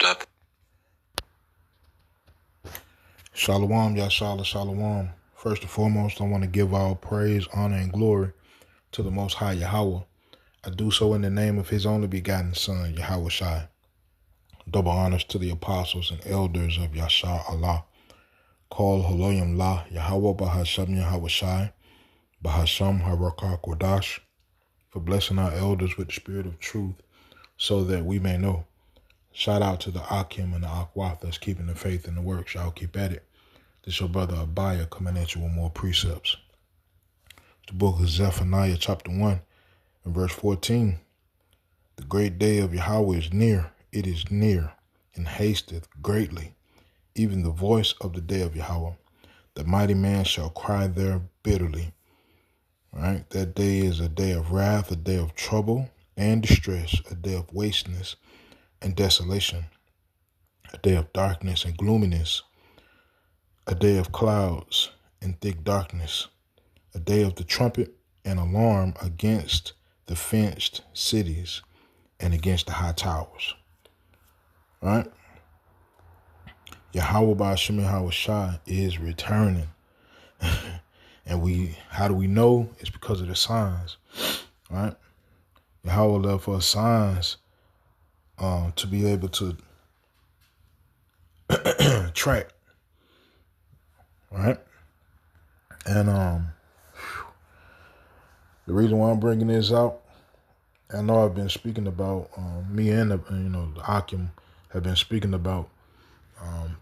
up. Shalom, Yashala, Shalom. First and foremost, I want to give all praise, honor, and glory to the Most High Yahweh. I do so in the name of His only begotten Son, Yahweh Shai. Double honors to the apostles and elders of Yashar Allah. Call Haloyam La, Yahweh Bahasham Yahweh Shai, Bahasham Harakah Kodash, for blessing our elders with the spirit of truth so that we may know. Shout out to the Akim and the Akwath that's keeping the faith in the works. Y'all keep at it. This your brother Abaya coming at you with more precepts. The book of Zephaniah chapter 1 and verse 14. The great day of Yahweh is near. It is near and hasteth greatly. Even the voice of the day of Yahweh. The mighty man shall cry there bitterly. Right? That day is a day of wrath, a day of trouble and distress, a day of wasteness and desolation, a day of darkness and gloominess, a day of clouds and thick darkness, a day of the trumpet and alarm against the fenced cities and against the high towers. All right? Yahweh Ba'ashem Yahweh Shai is returning. And how do we know? It's because of the signs. All right? Yahweh left us signs to be able to track. All right? And the reason why I'm bringing this out, I know I've been speaking about, me and the Akim have been speaking about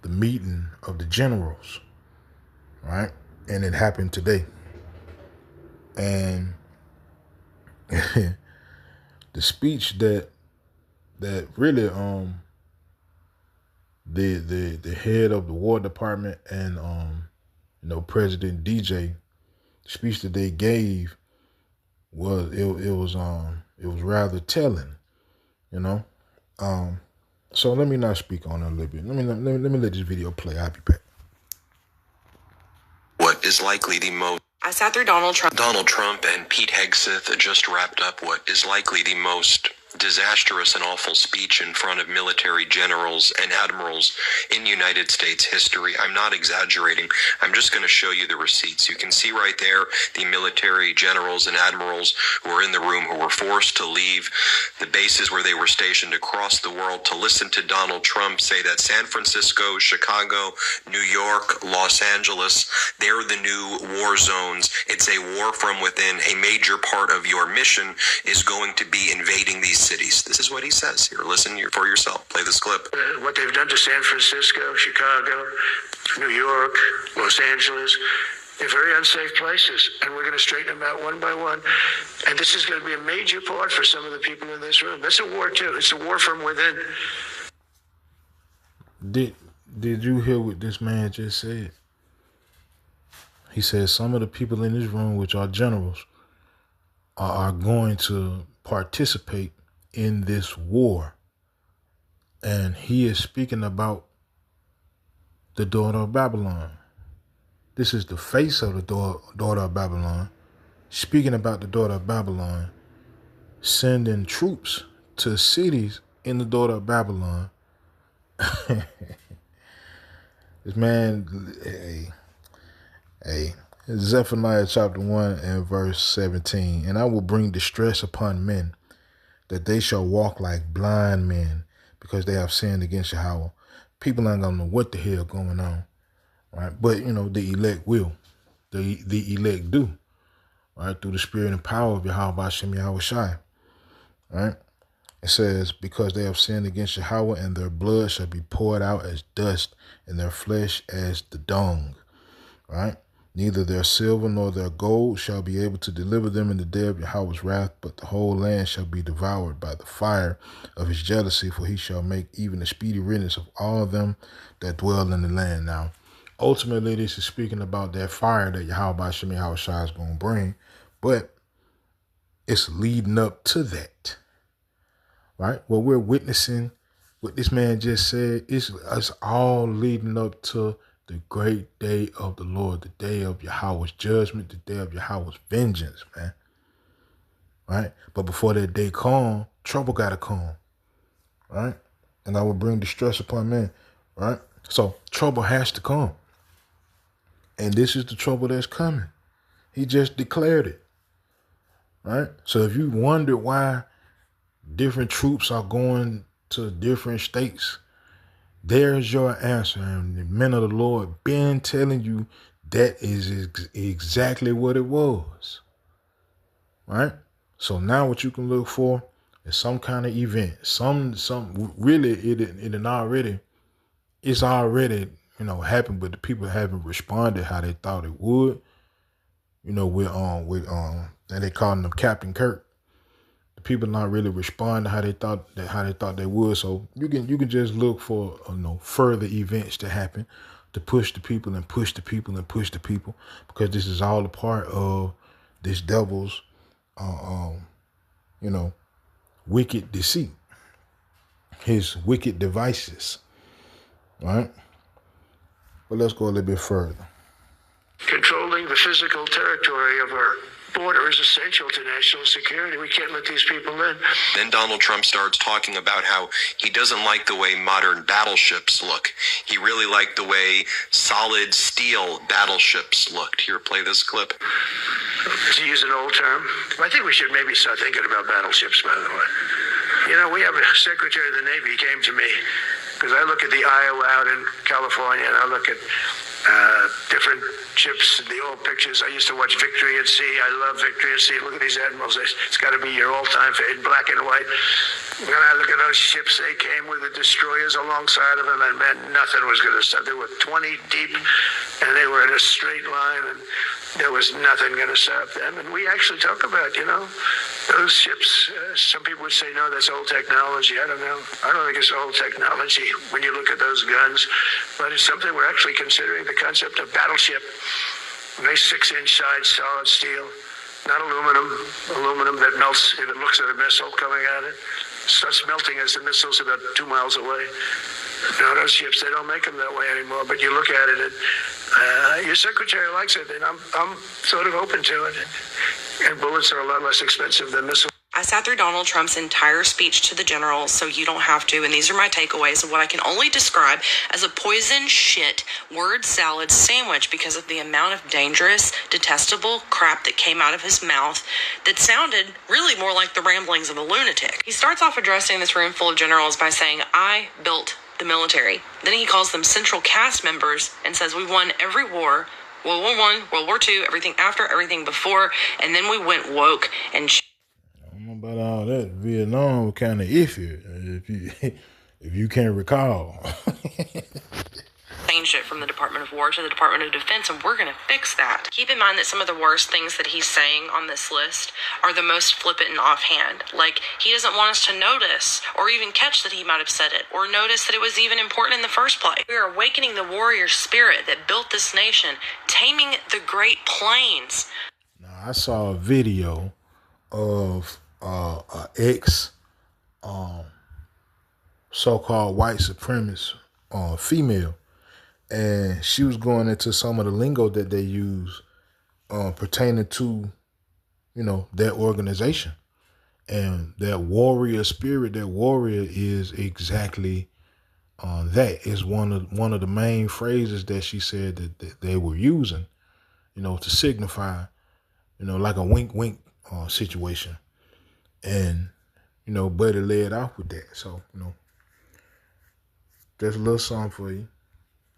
the meeting of the generals, right? And it happened today. And the speech that really the head of the War Department and President DJ, the speech that they gave was rather telling, So let me not speak on it a little bit. Let me let this video play. I'll be back. What is likely the most... I sat through Donald Trump and Pete Hegseth just wrapped up what is likely the most disastrous and awful speech in front of military generals and admirals in United States history. I'm not exaggerating. I'm just going to show you the receipts. You can see right there the military generals and admirals who were in the room who were forced to leave the bases where they were stationed across the world to listen to Donald Trump say that San Francisco, Chicago, New York, Los Angeles, they're the new war zones. It's a war from within. A major part of your mission is going to be invading these cities. This is what he says. Here, listen for yourself. Play this clip. What they've done to San Francisco, Chicago, New York, Los Angeles, they're very unsafe places, and we're going to straighten them out one by one. And this is going to be a major part for some of the people in this room. That's a war, too. It's a war from within. Did you hear what this man just said? He said some of the people in this room, which are generals, are going to participate in this war. And he is speaking about the daughter of Babylon. This is the face of the daughter of Babylon, speaking about the daughter of Babylon, sending troops to cities in the daughter of Babylon. This man, Zephaniah chapter 1 and verse 17. And I will bring distress upon men, that they shall walk like blind men, because they have sinned against Yahweh. People ain't gonna know what the hell going on, right? But the elect will. The elect do, right? Through the spirit and power of Yahweh Ba'ashem Yahweh Shai, right? It says, because they have sinned against Yahweh, and their blood shall be poured out as dust, and their flesh as the dung, right? Neither their silver nor their gold shall be able to deliver them in the day of Yahweh's wrath, but the whole land shall be devoured by the fire of his jealousy, for he shall make even a speedy riddance of all of them that dwell in the land. Now, ultimately, this is speaking about that fire that Yahweh Ba'ashem Yahweh Shai is going to bring, but it's leading up to that, right? What we're witnessing, what this man just said, it's all leading up to the great day of the Lord, the day of Yahweh's judgment, the day of Yahweh's vengeance, man. Right? But before that day come, trouble got to come. Right? and I will bring distress upon men. Right? So trouble has to come. And this is the trouble that's coming. He just declared it. Right? So if you wonder why different troops are going to different states, there's your answer. And the men of the Lord been telling you that is exactly what it was. Right? So now what you can look for is some kind of event. Really it's already, happened, but the people haven't responded how they thought it would. And they calling them Captain Kirk. The people not really responding how they thought they would. So you can just look for further events to happen to push the people and push the people and push the people, because this is all a part of this devil's wicked deceit, his wicked devices. Right? But let's go a little bit further. Controlling the physical territory of our border is essential to national security. We can't let these people in. Then Donald Trump starts talking about how he doesn't like the way modern battleships look. He really liked the way solid steel battleships looked. Here, play this clip. To use an old term, I think we should maybe start thinking about battleships, by the way. We have a Secretary of the Navy came to me, because I look at the Iowa out in California, and I look at different ships, the old pictures. I used to watch Victory at Sea. I love Victory at Sea. Look at these admirals. It's got to be your all-time favorite, black and white. When I look at those ships, they came with the destroyers alongside of them, and man, nothing was going to stop. They were 20 deep, and they were in a straight line, and there was nothing going to stop them. And we actually talk about, those ships. Some people would say, no, that's old technology. I don't know. I don't think it's old technology when you look at those guns. But it's something we're actually considering, the concept of battleship. Nice 6-inch sides, solid steel, not aluminum. Aluminum that melts if it looks at a missile coming at it. Starts melting as the missile's about 2 miles away. No, those ships, they don't make them that way anymore. But you look at it, and your secretary likes it, and I'm sort of open to it. And bullets are a lot less expensive than missiles. I sat through Donald Trump's entire speech to the generals, so you don't have to. And these are my takeaways of what I can only describe as a poison shit word salad sandwich because of the amount of dangerous, detestable crap that came out of his mouth that sounded really more like the ramblings of a lunatic. He starts off addressing this room full of generals by saying, I built the military. Then he calls them central cast members and says, we won every war. World War I, World War II, everything after, everything before, and then we went woke and I don't know about all that. Vietnam was kind of iffy, if you can't recall. changed it from the Department of War to the Department of Defense, and we're going to fix that. Keep in mind that some of the worst things that he's saying on this list are the most flippant and offhand. Like, he doesn't want us to notice or even catch that he might have said it or notice that it was even important in the first place. We are awakening the warrior spirit that built this nation, taming the Great Plains. Now, I saw a video of an ex so-called white supremacist female, and she was going into some of the lingo that they use pertaining to, that organization and that warrior spirit. That warrior is exactly that is one of the main phrases that she said that they were using, to signify, like a wink situation. And Buddy led off with that. So just a little something for you.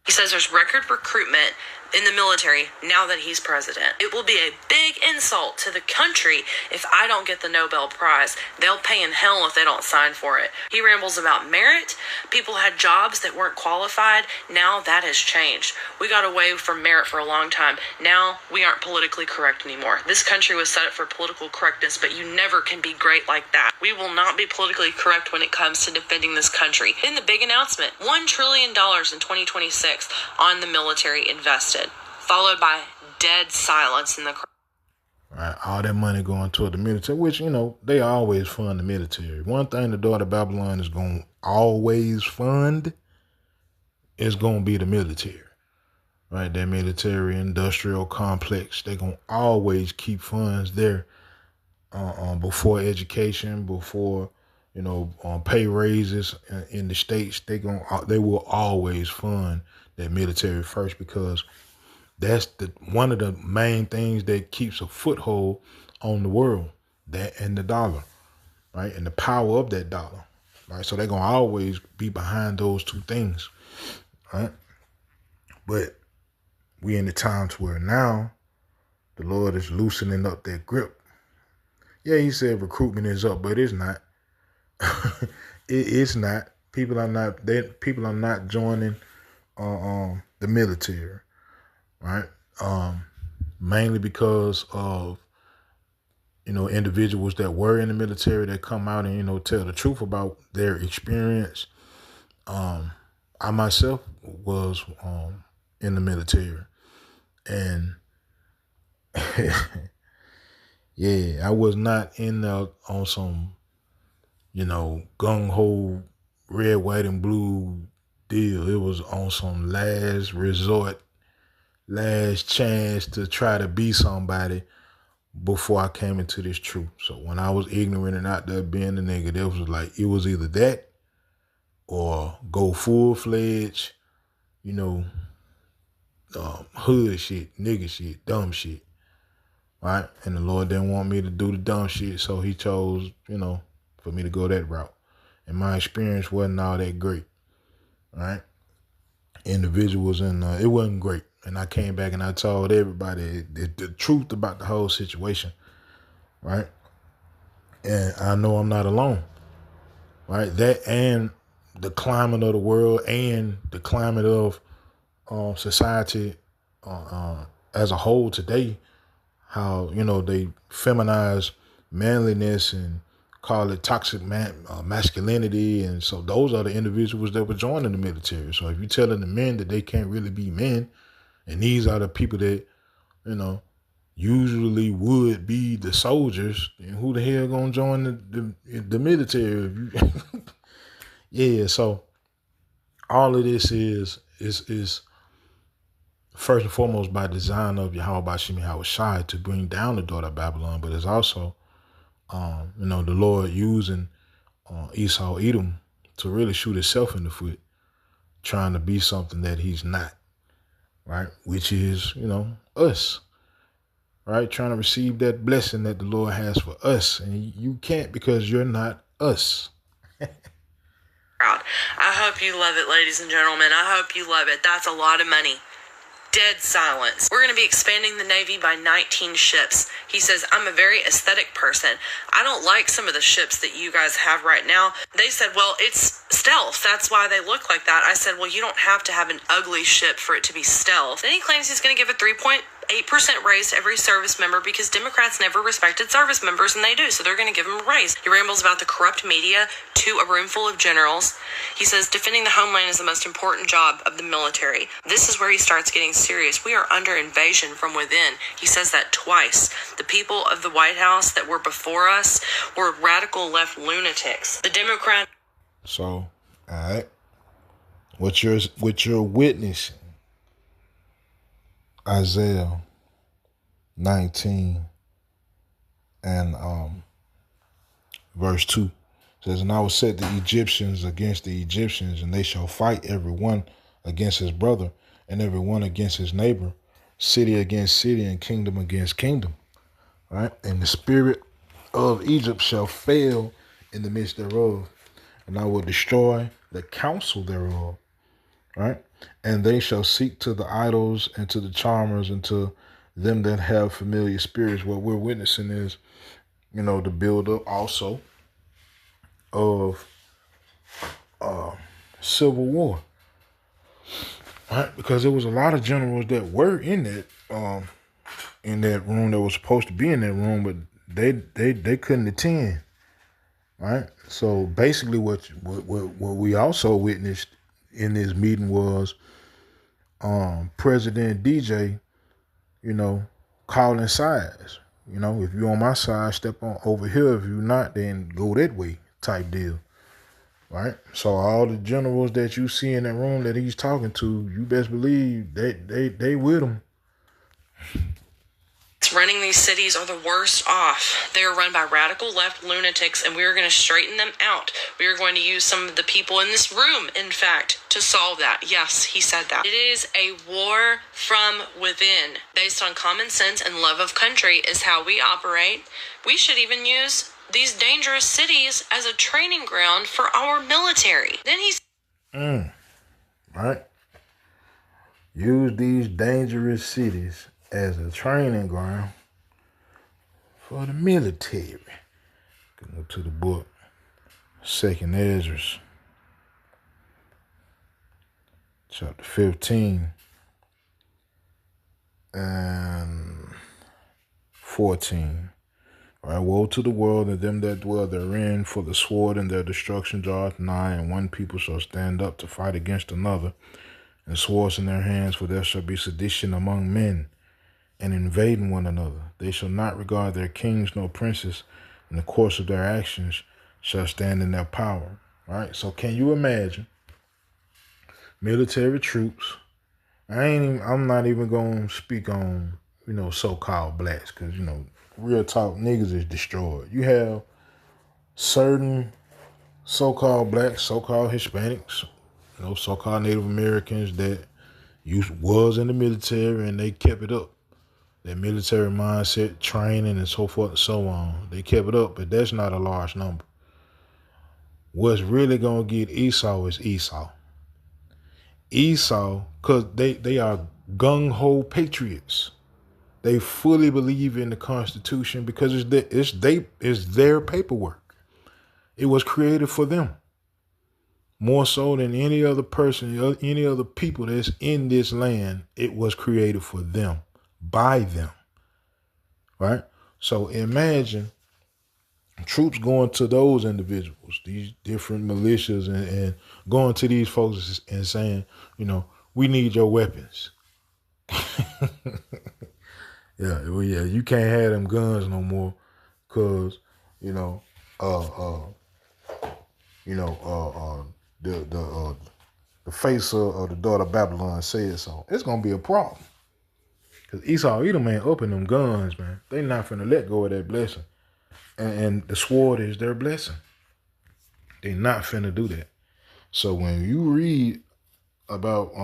He says there's record recruitment in the military now that he's president. It will be a big insult to the country if I don't get the Nobel Prize. They'll pay in hell if they don't sign for it. He rambles about merit. People had jobs that weren't qualified. Now that has changed. We got away from merit for a long time. Now we aren't politically correct anymore. This country was set up for political correctness, but you never can be great like that. We will not be politically correct when it comes to defending this country. In the big announcement, $1 trillion in 2026 on the military invested, followed by dead silence in the crowd. Right, all that money going toward the military, which, they always fund the military. One thing the daughter of Babylon is going to always fund is going to be the military. Right, that military industrial complex, they're going to always keep funds there before education, before, pay raises in the states, they will always fund that military first, because that's one of the main things that keeps a foothold on the world, that and the dollar, right? And the power of that dollar, right? So they're going to always be behind those two things, right? But we in the times where now the Lord is loosening up that grip. Yeah, he said recruitment is up, but it's not. It's not. People are not joining the military, right? Mainly because of individuals that were in the military that come out and tell the truth about their experience. I myself was in the military, and yeah, I was not in on some gung ho red, white, and blue deal. It was on some last resort, last chance to try to be somebody before I came into this truth. So when I was ignorant and out there being a nigga, it was either that or go full-fledged, hood shit, nigga shit, dumb shit, right? And the Lord didn't want me to do the dumb shit, so he chose, for me to go that route. And my experience wasn't all that great, right? Individuals, and it wasn't great. And I came back and I told everybody the truth about the whole situation, right? And I know I'm not alone, right? That and the climate of the world and the climate of society as a whole today, how, they feminize manliness and call it toxic masculinity. And so those are the individuals that were joining the military. So if you're telling the men that they can't really be men, and these are the people that, usually would be the soldiers, then who the hell gonna join the military? If you yeah, so all of this is first and foremost by design of Yahweh Bashimi Hawashai to bring down the daughter of Babylon, but it's also the Lord using Esau Edom to really shoot himself in the foot, trying to be something that he's not, right? Which is, us, right? Trying to receive that blessing that the Lord has for us. And you can't, because you're not us. I hope you love it, ladies and gentlemen. I hope you love it. That's a lot of money. Dead silence. We're going to be expanding the Navy by 19 ships. He says, I'm a very aesthetic person. I don't like some of the ships that you guys have right now. They said, well, it's stealth. That's why they look like that. I said, well, you don't have to have an ugly ship for it to be stealth. Then he claims he's going to give a 3.8% raise to every service member because Democrats never respected service members, and they do, so they're going to give them a raise. He rambles about the corrupt media to a room full of generals. He says defending the homeland is the most important job of the military. This is where he starts getting serious. We are under invasion from within. He says that twice. The people of the White House that were before us were radical left lunatics. The Democrat. So, all right, what you're witnessing, Isaiah 19 and verse 2 says, and I will set the Egyptians against the Egyptians, and they shall fight every one against his brother, and every one against his neighbor, city against city, and kingdom against kingdom. Right? And the spirit of Egypt shall fail in the midst thereof, and I will destroy the counsel thereof. Right? And they shall seek to the idols and to the charmers and to them that have familiar spirits. What we're witnessing is, the buildup also of civil war. Right? Because there was a lot of generals that were in that room that was supposed to be in that room, but they couldn't attend. Right? So basically what we also witnessed in this meeting was President DJ, calling sides. If you're on my side, step on over here. If you're not, then go that way type deal. Right? So all the generals that you see in that room that he's talking to, you best believe they with him. running these cities are the worst off. They are run by radical left lunatics, and we are going to straighten them out. We are going to use some of the people in this room, in fact, to solve that. Yes, he said that. It is a war from within, based on common sense and love of country is how we operate. We should even use these dangerous cities as a training ground for our military. Then he's right. Use these dangerous cities as a training ground for the military. Go to the book, 2nd Ezra, chapter 15 and 14. All right, woe to the world and them that dwell therein, for the sword and their destruction draweth nigh, and one people shall stand up to fight against another, and swords in their hands, for there shall be sedition among men, and invading one another. They shall not regard their kings nor princes, and the course of their actions shall stand in their power. All right, so can you imagine military troops? I'm not even going to speak on, so-called blacks, because, real talk, niggas is destroyed. You have certain so-called blacks, so-called Hispanics, so-called Native Americans that was in the military and they kept it up. Their military mindset, training, and so forth and so on. They kept it up, but that's not a large number. What's really going to get Esau is Esau. Esau, because they are gung-ho patriots. They fully believe in the Constitution because it's their paperwork. It was created for them. More so than any other person, any other people that's in this land, it was created for them, by them. Right? So imagine troops going to those individuals, these different militias, and going to these folks and saying, we need your weapons. Yeah, you can't have them guns no more, cause the face of the daughter of Babylon said so. It's gonna be a problem, cause Esau, Edom ain't up in them guns, man. They not finna let go of that blessing, and the sword is their blessing. They not finna do that. So when you read about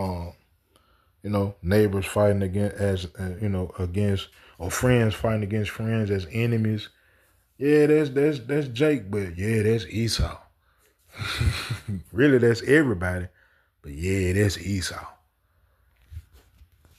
neighbors fighting against or friends fighting against friends as enemies. Yeah, that's Jake, but yeah, that's Esau. Really, that's everybody. But yeah, that's Esau.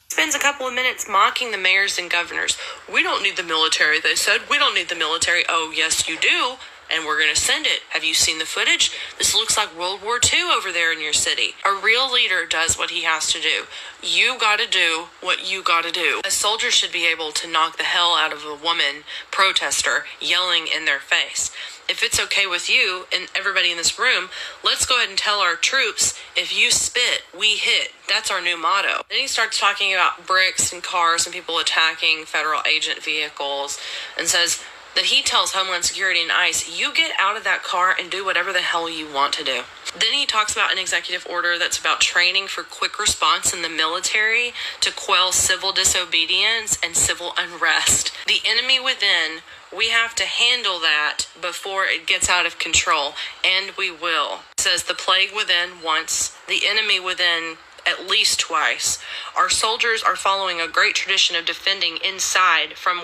Spends a couple of minutes mocking the mayors and governors. We don't need the military, they said. We don't need the military. Oh, yes, you do. And we're going to send it. Have you seen the footage? This looks like World War II over there in your city. A real leader does what he has to do. You got to do what you got to do. A soldier should be able to knock the hell out of a woman protester yelling in their face. If it's okay with you and everybody in this room, let's go ahead and tell our troops, if you spit, we hit. That's our new motto. Then he starts talking about bricks and cars and people attacking federal agent vehicles and says that he tells Homeland Security and ICE, you get out of that car and do whatever the hell you want to do. Then he talks about an executive order that's about training for quick response in the military to quell civil disobedience and civil unrest. The enemy within, we have to handle that before it gets out of control, and we will. It says the plague within once, the enemy within at least twice. Our soldiers are following a great tradition of defending inside from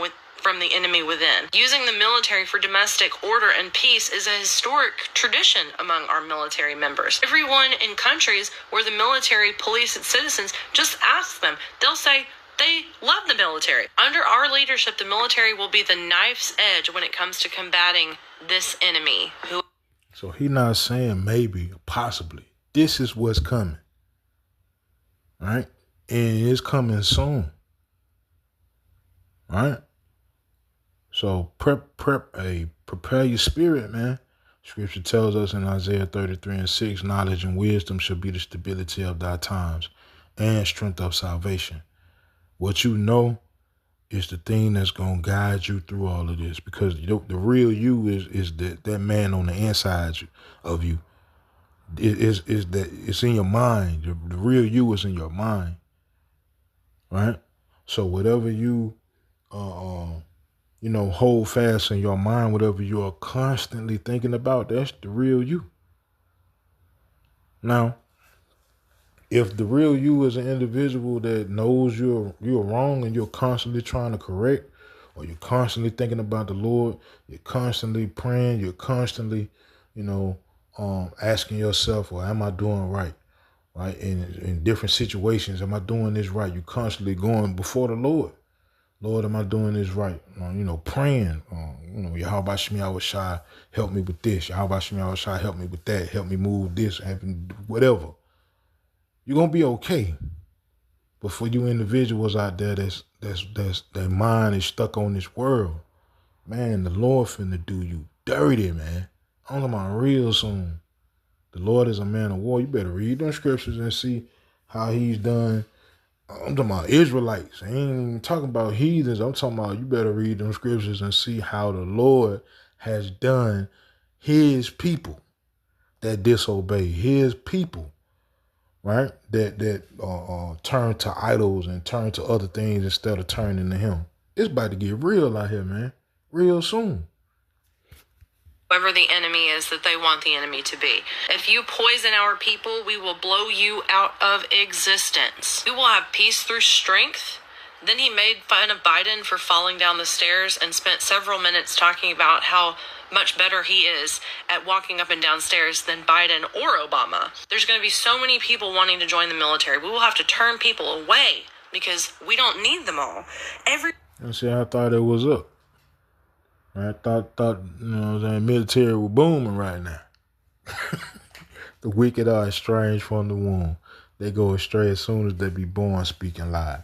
the enemy within. Using the military for domestic order and peace is a historic tradition among our military members. Everyone in countries where the military police its citizens, just ask them. They'll say they love the military. Under our leadership, the military will be the knife's edge when it comes to combating this enemy. So he's not saying maybe, possibly. This is what's coming. Right? And it's coming soon. Right? So prepare your spirit, man. Scripture tells us in Isaiah 33:6, knowledge and wisdom shall be the stability of thy times and strength of salvation. What you know is the thing that's going to guide you through all of this, because the real you is that man on the inside of you. It's in your mind. The real you is in your mind, right? So whatever you hold fast in your mind whatever you are constantly thinking about. That's the real you. Now, if the real you is an individual that knows you're wrong and you're constantly trying to correct, or you're constantly thinking about the Lord, you're constantly praying, you're constantly, asking yourself, well, am I doing right? Right? In different situations, am I doing this right? You're constantly going before the Lord. Lord, am I doing this right? Praying. Yahweh Shemi Awashai, help me with this. Yahweh Shemi Awashai, help me with that. Help me move this, whatever. You're gonna be okay. But for you individuals out there their mind is stuck on this world, man, the Lord finna do you dirty, man. I'm talking about real soon. The Lord is a man of war. You better read them scriptures and see how he's done. I'm talking about Israelites. I ain't even talking about heathens. I'm talking about you better read them scriptures and see how the Lord has done his people that disobey, his people, right? That turn to idols and turn to other things instead of turning to him. It's about to get real out here, man. Real soon. Whoever the enemy is that they want the enemy to be. If you poison our people, we will blow you out of existence. We will have peace through strength. Then he made fun of Biden for falling down the stairs and spent several minutes talking about how much better he is at walking up and down stairs than Biden or Obama. There's going to be so many people wanting to join the military. We will have to turn people away because we don't need them all. I thought it was up. I thought military was booming right now. The wicked are estranged from the womb. They go astray as soon as they be born speaking lies.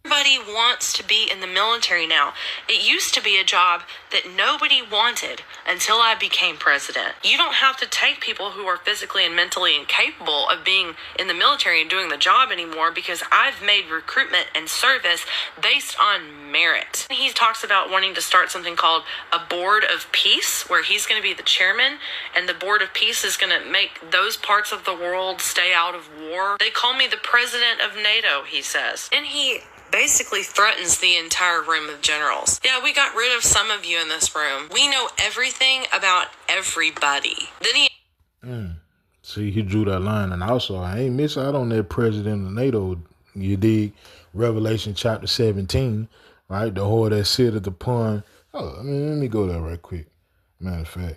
Everybody wants to be in the military now. It used to be a job that nobody wanted until I became president. You don't have to take people who are physically and mentally incapable of being in the military and doing the job anymore because I've made recruitment and service based on merit. He talks about wanting to start something called a board of peace, where he's going to be the chairman, and the board of peace is going to make those parts of the world stay out of war. They call me the president of NATO, he says. And he basically threatens the entire room of generals. Yeah, we got rid of some of you in this room. We know everything about everybody. Then he... See, he drew that line. And also, I ain't miss out on that president of NATO. You dig? Revelation chapter 17, right? The whore that sitteth upon... let me go there right quick. Matter of fact.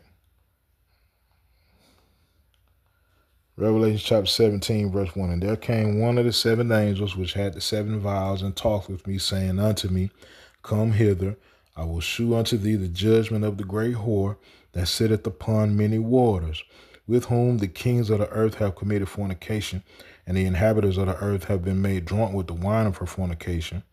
Revelation chapter 17, verse 1. And there came one of the seven angels which had the seven vials, and talked with me, saying unto me, Come hither, I will shew unto thee the judgment of the great whore that sitteth upon many waters, with whom the kings of the earth have committed fornication, and the inhabitants of the earth have been made drunk with the wine of her fornication.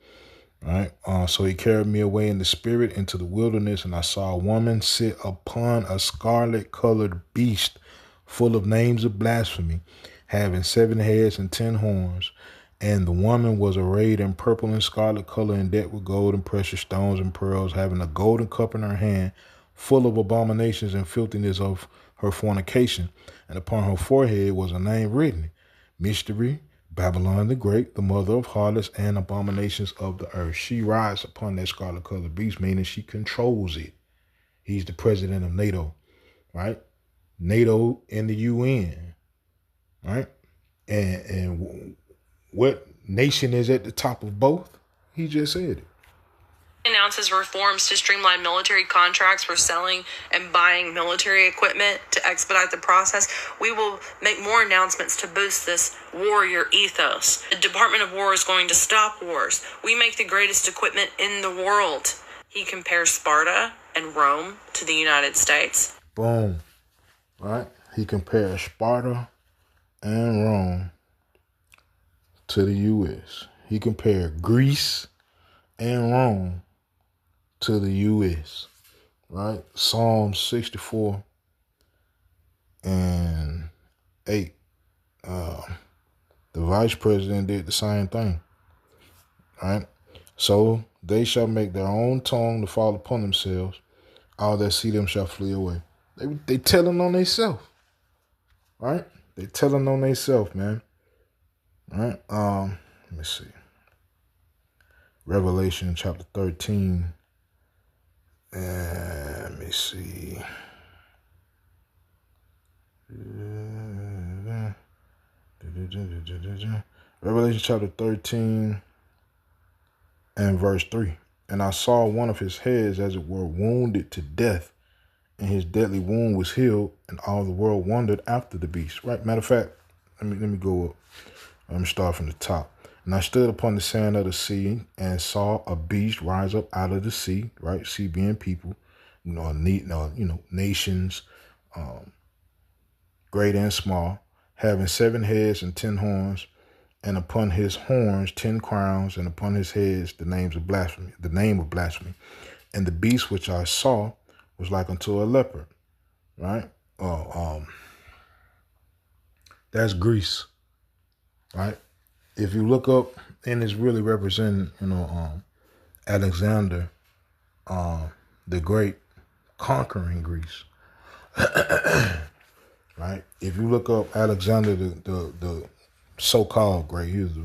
Right. So he carried me away in the spirit into the wilderness, and I saw a woman sit upon a scarlet-colored beast, full of names of blasphemy, having 7 heads and 10 horns. And the woman was arrayed in purple and scarlet color, and decked with gold and precious stones and pearls, having a golden cup in her hand, full of abominations and filthiness of her fornication. And upon her forehead was a name written, Mystery, Babylon the Great, the mother of harlots and abominations of the earth. She rides upon that scarlet colored beast, meaning she controls it. He's the president of NATO, right? NATO and the UN, right? And what nation is at the top of both? He just said it. Announces reforms to streamline military contracts for selling and buying military equipment to expedite the process. We will make more announcements to boost this warrior ethos. The Department of War is going to stop wars. We make the greatest equipment in the world. He compares Sparta and Rome to the United States. Boom. Right? He compares Sparta and Rome to the U.S. He compared Greece and Rome to the U.S. Right? Psalm 64 and 8. The vice president did the same thing. Right? So they shall make their own tongue to fall upon themselves. All that see them shall flee away. They telling on themselves, right? They telling on themselves, man. All right. Let me see. Revelation chapter 13. Let me see. Revelation chapter 13 and verse 3. And I saw one of his heads as it were wounded to death, and his deadly wound was healed, and all the world wondered after the beast. Right? Matter of fact, let me go up. Let me start from the top. And I stood upon the sand of the sea and saw a beast rise up out of the sea. Right? Sea being people, nations, great and small, having 7 heads and 10 horns, and upon his horns 10 crowns, and upon his heads the name of blasphemy. And the beast which I saw was like unto a leopard. Right? That's Greece. Right? If you look up, and it's really representing, Alexander, the Great, conquering Greece. Right? If you look up Alexander, the so-called great, he was the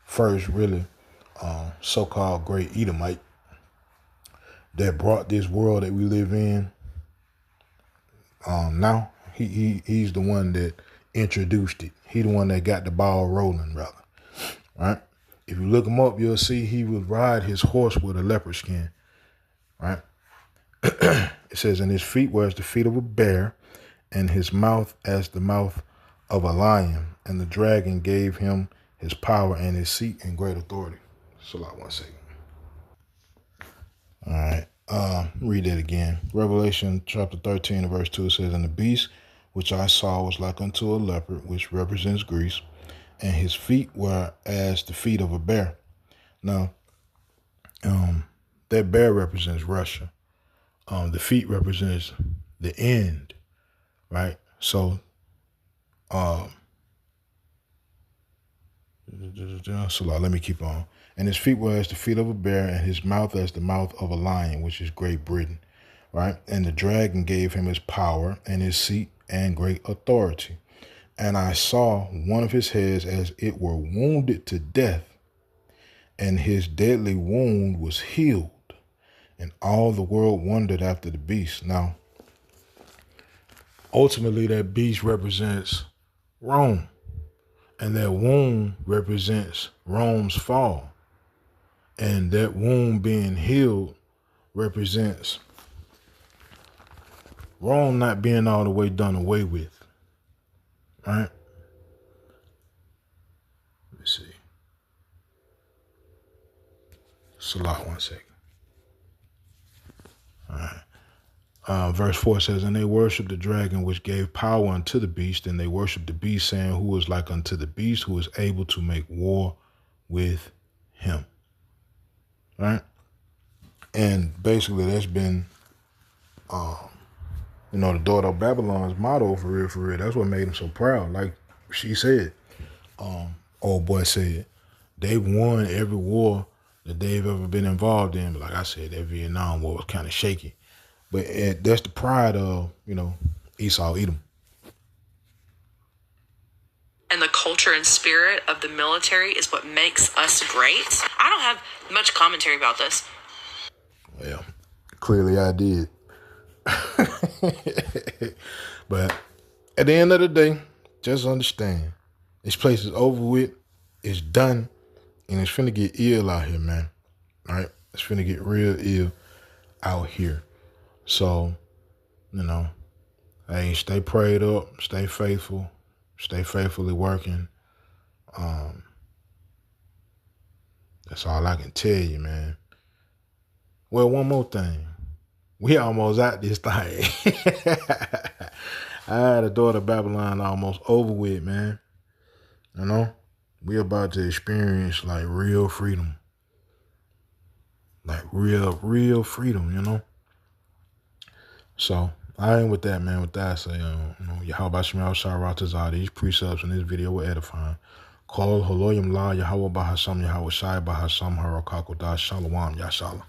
first really so-called great Edomite that brought this world that we live in. Now he's the one that introduced it. He the one that got the ball rolling, rather. Right? If you look him up, you'll see he would ride his horse with a leopard skin. Right? It says, and his feet were as the feet of a bear, and his mouth as the mouth of a lion. And the dragon gave him his power and his seat and great authority. So, like 1 second. All right. Read that again. Revelation chapter 13 and verse 2 says, and the beast which I saw was like unto a leopard, which represents Greece, and his feet were as the feet of a bear. Now, that bear represents Russia. The feet represents the end, right? So, let me keep on. And his feet were as the feet of a bear, and his mouth as the mouth of a lion, which is Great Britain, right? And the dragon gave him his power and his seat and great authority. And I saw one of his heads as it were wounded to death, and his deadly wound was healed, and all the world wondered after the beast. Now, ultimately, that beast represents Rome, and that wound represents Rome's fall. And that wound being healed represents Rome not being all the way done away with. Right? Let me see. Salah, 1 second. All right. Verse 4 says, and they worshiped the dragon, which gave power unto the beast, and they worshiped the beast, saying, who is like unto the beast, who is able to make war with him. Right? And basically that's been, the daughter of Babylon's motto for real. That's what made him so proud. Like she said, old boy said, they've won every war that they've ever been involved in. But like I said, that Vietnam war was kind of shaky. But that's the pride of, Esau, Edom. And the culture and spirit of the military is what makes us great. I don't have much commentary about this. Well, clearly I did. But at the end of the day, just understand, this place is over with, it's done, and it's finna get ill out here, man. All right? It's finna get real ill out here. So, hey, stay prayed up, stay faithful, stay faithfully working. That's all I can tell you, man. Well, one more thing. We almost out this thing. I had a daughter of Babylon almost over with, man. We about to experience like real freedom. Like real freedom, So I ain't with that, man. With that, I say, Yahweh Shemel Sharatazah, these precepts in this video were edifying. Call Haloyim La Yahweh Bahasam Yahweh Shai Bahasam Harakakodah Shalom Yashala.